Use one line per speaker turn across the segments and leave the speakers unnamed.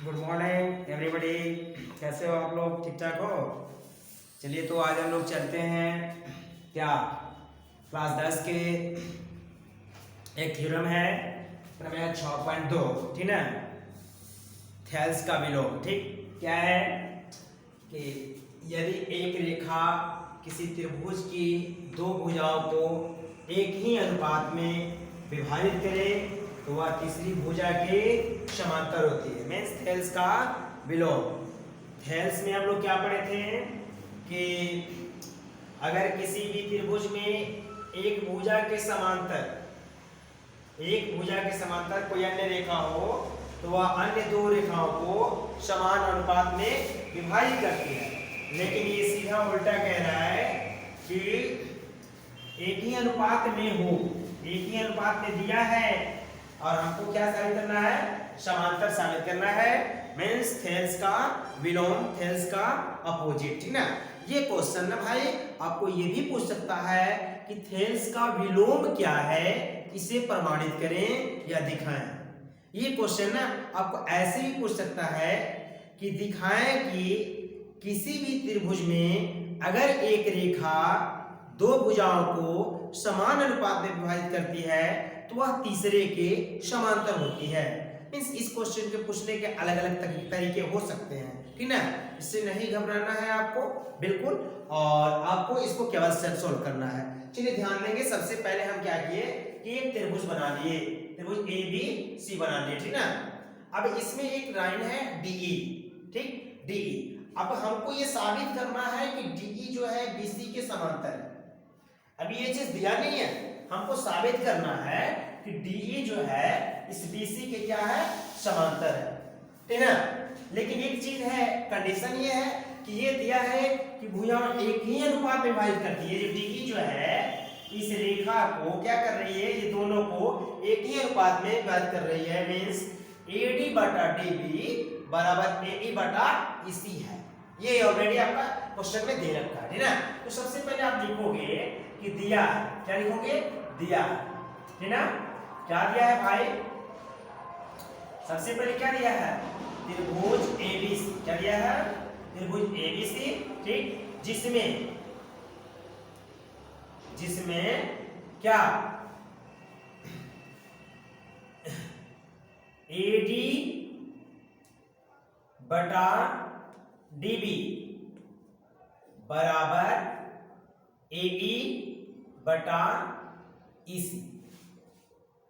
Good morning everybody. कैसे हो आप लोग? ठीक ठाक हो? चलिए तो आज हम लोग चलते हैं क्या क्लास 10 के एक थ्योरम है प्रमेय 6.2, ठीक ना, थेल्स का विलोम। ठीक, क्या है कि यदि एक रेखा किसी त्रिभुज की दो भुजाओं को एक ही अनुपात में विभाजित करे तो वह तीसरी भुजा के समांतर होती है। मीन्स थेल्स का विलोम। थेल्स में हम लोग क्या पढ़े थे कि अगर किसी भी त्रिभुज में एक भुजा के समांतर कोई अन्य रेखा हो तो वह अन्य दो रेखाओं को समान अनुपात में विभाजित करती है। लेकिन ये सीधा उल्टा कह रहा है कि एक ही अनुपात में दिया है और हमको क्या साबित करना है? समांतर साबित करना है। मीन्स थेल्स का विलोम, थेल्स का अपोजिट, ठीक ना। ये क्वेश्चन ना भाई आपको ये भी पूछ सकता है कि थेल्स का विलोम क्या है, इसे प्रमाणित करें या दिखाएं। ये क्वेश्चन ना आपको ऐसे भी पूछ सकता है कि दिखाएं कि किसी भी त्रिभुज में अगर एक रेखा दो भुजाओं को समान अनुपात में विभाजित करती है तो वह तीसरे के समांतर होती है। मीन्स इस क्वेश्चन के पूछने के अलग अलग तरीके हो सकते हैं, ठीक ना। इससे नहीं घबराना है आपको बिल्कुल, और आपको इसको केवल सेल्फ सोल्व करना है। चलिए ध्यान देंगे। सबसे पहले हम क्या किए कि एक त्रिभुज बना लिए, त्रिभुज ए बी सी बना लिए, ठीक ना। अब इसमें एक लाइन है डीई, ठीक, डीई। अब हमको ये साबित करना है कि डीई जो है बीसी के समांतर है। अभी ये चीज दिया नहीं है, हमको साबित करना है कि डीई जो है इस बीसी के क्या है? समांतर है, ठीक ना। लेकिन एक चीज है, कंडीशन ये है कि ये दिया है कि भुजा एक ही अनुपात में विभाजित करती है। जो डीई जो है इस रेखा को क्या कर रही है? ये दोनों को एक ही अनुपात में विभाजित कर रही है। मीन्स एडी बटा डीबी बराबर एई बटा ईसी है। ये ऑलरेडी आपका क्वेश्चन में दे रखा है, ठीक ना। तो सबसे पहले आप लिखोगे कि दिया, क्या लिखोगे? दिया, ठीक ना। क्या दिया है भाई? सबसे पहले क्या दिया है? त्रिभुज एबीसी। क्या दिया है? त्रिभुज एबीसी, ठीक, जिसमें क्या एडी बटा डीबी बराबर एई बटा ईसी।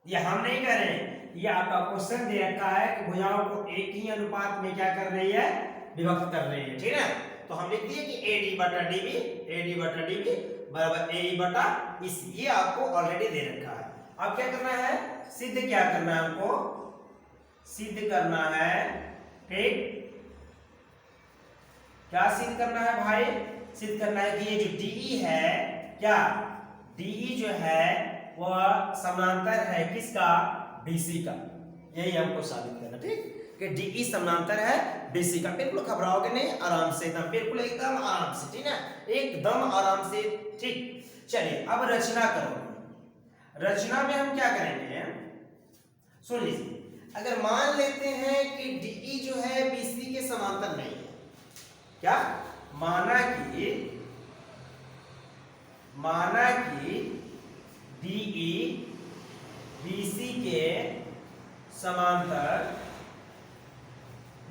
ये हम नहीं कर रहे हैं, ये आपका क्वेश्चन दे रखा है कि भुजाओं को एक ही अनुपात में क्या कर रही है? विभक्त कर रही है, ठीक है। तो हम लिख दिए कि एडी बटा डीबी बराबर एई बटा ईसी। ये आपको ऑलरेडी दे रखा है। अब क्या करना है? सिद्ध क्या करना है हमको? सिद्ध करना है, ठीक। क्या सिद्ध करना है भाई? सिद्ध करना है कि ये जो डीई है, क्या डीई जो है वह समांतर है किसका? बीसी का। यही हमको साबित करना, ठीक, कि डीई समांतर है बीसी का। बिल्कुल घबराओगे नहीं, आराम से, एकदम बिल्कुल एकदम आराम से, ठीक ना, एकदम आराम से, ठीक। चलिए अब रचना करो। रचना में हम क्या करेंगे? सुन लीजिए, अगर मान लेते हैं कि डीई जो है बीसी के समांतर नहीं है, क्या माना कि डीई बीसी के समांतर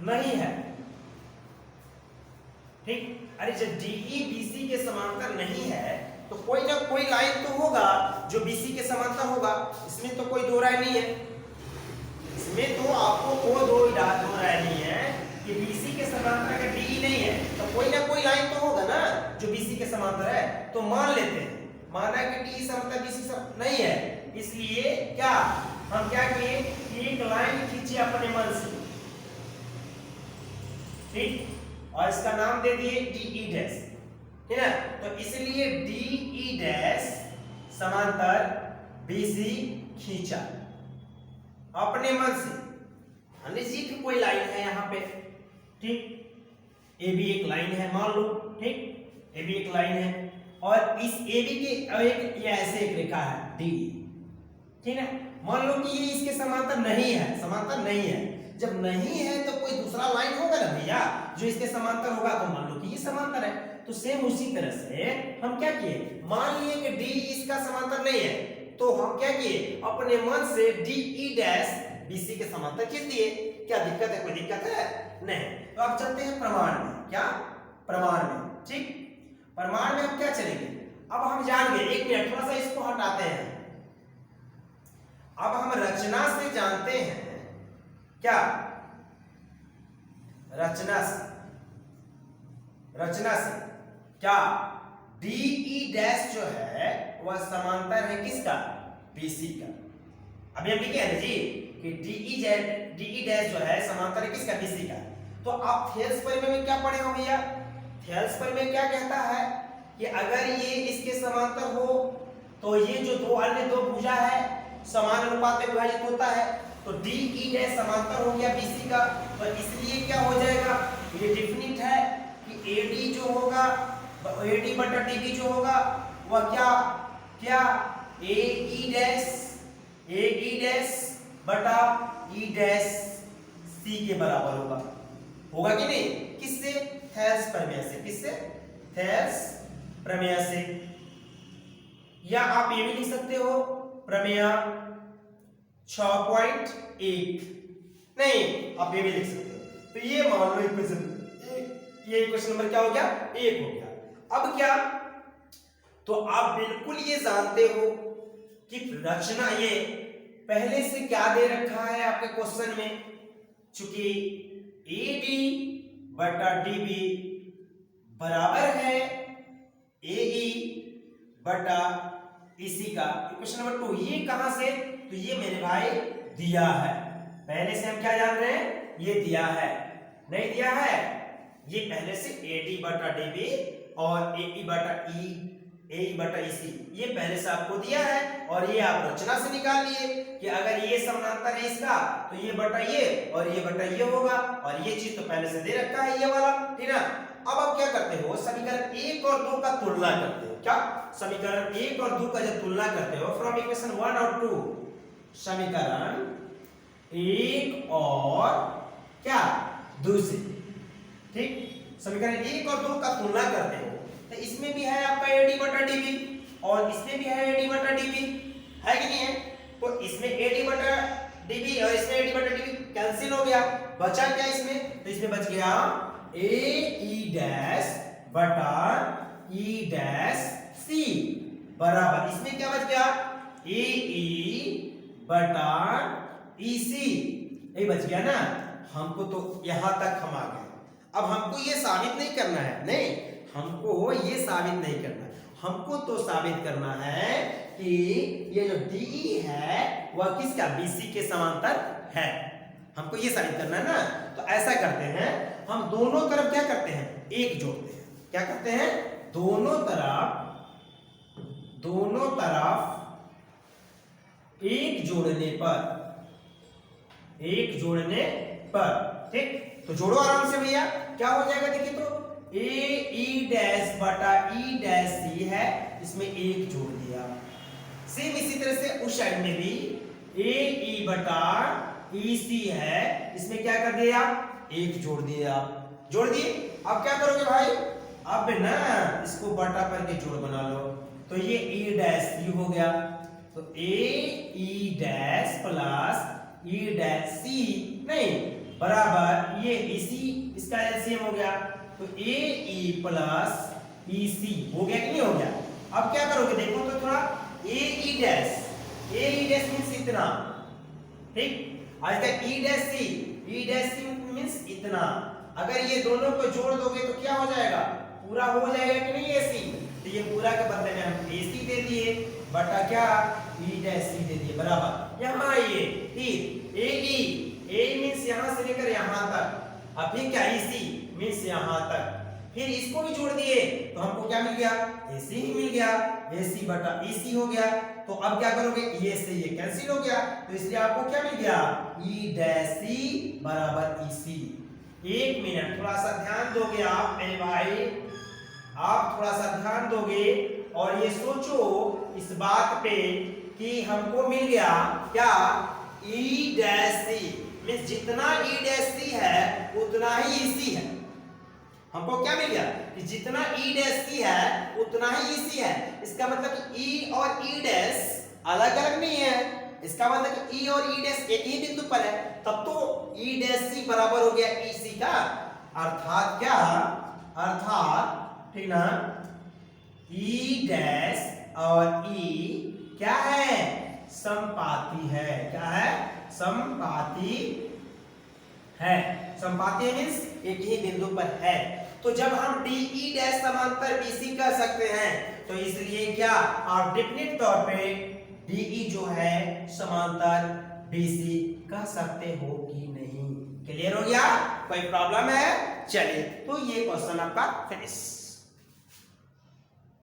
नहीं है, ठीक। अरे जब डीई बीसी के समांतर नहीं है तो कोई ना कोई लाइन तो होगा जो बीसी के समांतर होगा। इसमें तो कोई दो राय नहीं है, इसमें तो आपको कोई दो राय नहीं है कि बीसी के समांतर अगर डीई नहीं है तो कोई ना कोई लाइन तो होगा ना जो बीसी के समांतर है। तो मान लेते हैं, माना कि डीई समांतर बीसी नहीं है, इसलिए क्या हम क्या किए कि एक लाइन खींचे अपने मन से, ठीक, और इसका नाम दे दिए डीई डैश, ठीक है। तो इसलिए डीई डैश समांतर बीसी खींचा अपने मन से। मान लीजिए कि कोई लाइन है यहाँ पे, ठीक, ए बी एक लाइन है मान लो, ठीक, ए बी एक लाइन है और इस ए बी के एक ये ऐसे एक रेखा है डी, ठीक है। मान लो कि ये इसके समांतर नहीं है, समांतर नहीं है। जब नहीं है तो कोई दूसरा दूसरा लाइन होगा ना भैया जो इसके समांतर होगा, तो मान लो कि ये समांतर है। तो सेम उसी तरह से हम क्या किए, मान लिए कि डी इसका समांतर नहीं है, तो हम क्या किए, अपने मन से डी ई डैश बीसी के समांतर खींच दिए। क्या दिक्कत है, कोई दिक्कत है नहीं। तो अब चलते हैं प्रमाण में। क्या प्रमाण में, ठीक, प्रमाण में हम क्या चलेंगे, अब हम जान गए, एक मिनट थोड़ा सा इसको हटाते हैं। अब हम रचना से जानते हैं, क्या रचना से क्या डीई डैश जो है वह समांतर है किसका, बीसी का। अभी हम लिखे हैं ना जी कि डीई डैश जो है समांतर है किसका, बीसी का। तो आप थेल्स परिमेय में क्या पढ़े हो भैया, थेल्स परिमेय क्या कहता है कि अगर ये इसके समांतर हो तो ये जो दो अन्य दो भुजा है समान अनुपात में विभाजित होता है, तो डीई डैश समांतर हो गया बीसी का। तो इसलिए क्या हो जाएगा, ये डेफिनिट है कि एडी जो होगा, एडी बटा डीबी जो होगा वह क्या एई डैश बटा ई डैश सी के बराबर होगा कि नहीं, किससे, थेल्स प्रमेय से। किससे, थेल्स प्रमेय से। या आप ये भी लिख सकते हो प्रमेय 6.1, नहीं आप ये भी लिख सकते हो। तो ये मान लो इक्वेशन, ये इक्वेशन नंबर क्या हो गया, 1 हो गया। अब क्या, तो आप बिल्कुल ये जानते हो कि रचना, ये पहले से क्या दे रखा है आपके क्वेश्चन में, चूंकि एडी बटा डीबी बराबर है एई बटा इसी का। क्वेश्चन नंबर 2, ये कहां से, तो ये मेरे भाई दिया है, पहले से हम क्या जान रहे हैं, ये दिया है, नहीं दिया है, ये पहले से एडी बटा डीबी और एई बटा इसी, ये पहले से आपको दिया है। और ये आप रचना से निकाल लिए कि अगर ये समांतर है इसका तो ये बटा ये और ये बटा ये होगा, और ये चीज तो पहले से दे रखा है ये वाला, ठीक ना। अब आप क्या करते हो, समीकरण 1 और 2 का तुलना करते हो। क्या, समीकरण 1 और 2 का जब तुलना करते हो फ्रॉम इक्वेशन 1 और 2, समीकरण 1 और क्या 2 से, ठीक, समीकरण 1 और 2 का तुलना करते हो, तो इसमें भी है आपका एडी बटा डीबी और इसमें भी है एडी बटा डीबी, है कि नहीं है। तो इसमें एडी बटा डीबी और इसमें एडी बटा डीबी कैंसिल हो गया, बचा क्या इसमें, तो इसमें बच गया ए डैश बटा ई डैश सी बराबर, इसमें क्या बच गया, ए बटा ई सी, ये बच गया ना। हमको तो यहां तक हम आ गए, अब हमको ये साबित नहीं करना है, नहीं हमको ये साबित नहीं करना है, हमको तो साबित करना है कि ये जो डीई है वह किसका, बीसी के समांतर है, हमको ये साबित करना है ना। तो ऐसा करते हैं, हम दोनों तरफ क्या करते हैं, एक जोड़ते हैं। क्या करते हैं, दोनों तरफ एक जोड़ने पर, ठीक, तो जोड़ो आराम से भैया, क्या हो जाएगा देखिए, तो ए डैश बटा ई डैश सी है, इसमें एक जोड़ दिया। सेम इसी तरह से उस साइड में भी ए बटा ई सी है, इसमें क्या कर दिया, एक जोड़ दिया, जोड़ दिए। अब क्या करोगे भाई, अब ना इसको बटा करके जोड़ बना लो, तो ये ई डैश सी हो गया, तो ए डैश प्लस ई डैश सी नहीं बराबर ये इसी, इसका एलसीएम हो गया, तो ए प्लस ई सी हो गया कि नहीं हो गया। अब क्या करोगे देखो तो थोड़ा, ए डैश मींस इतना, ठीक, आज तक ई डैश सी मींस इतना, अगर ये दोनों को जोड़ दोगे तो क्या हो जाएगा, पूरा हो जाएगा कि नहीं एसी, तो ये पूरा के बदले में हम एसी दे दिए बटा क्या ई डैश सी दे दिए बराबर, यहां ये फिर ए मींस यहां से लेकर यहां तक, अब फिर क्या इसी मींस यहां तक, फिर इसको भी जोड़ दिए तो हमको क्या मिल गया, एसी ही मिल गया, एसी बटा ईसी हो गया। तो अब क्या करोगे, ये से ये कैंसिल हो गया, तो इसलिए आपको क्या मिल गया, ई डैश सी बराबर ईसी। एक मिनट थोड़ा सा ध्यान दोगे आप मेरे भाई, आप थोड़ा सा ध्यान दोगे और ये सोचो इस बात पे कि हमको मिल गया क्या, ई डैश सी, मीन्स जितना ई डैश सी है उतना ही ई सी है। हमको क्या मिल गया कि जितना ई डैश सी है उतना ही ई सी है। इसका मतलब कि ई और ई डैश अलग अलग नहीं है। इसका मतलब कि ई और ई डैश एक ही बिंदु पर है, तब तो ई डैश सी बराबर हो गया ई सी का। अर्थात क्या, अर्थात ठीक ना, ई डैश और ई क्या है, समपाती है। क्या है, समपाती है। समपाती मींस एक ही बिंदु पर है। तो जब हम डी ई डैश समांतर बीसी कह सकते हैं तो इसलिए क्या आप डेफिनेट तौर पे डीई जो है समांतर बीसी कह सकते हो कि नहीं। क्लियर हो गया, कोई प्रॉब्लम है? चलिए तो ये क्वेश्चन आपका फिनिश।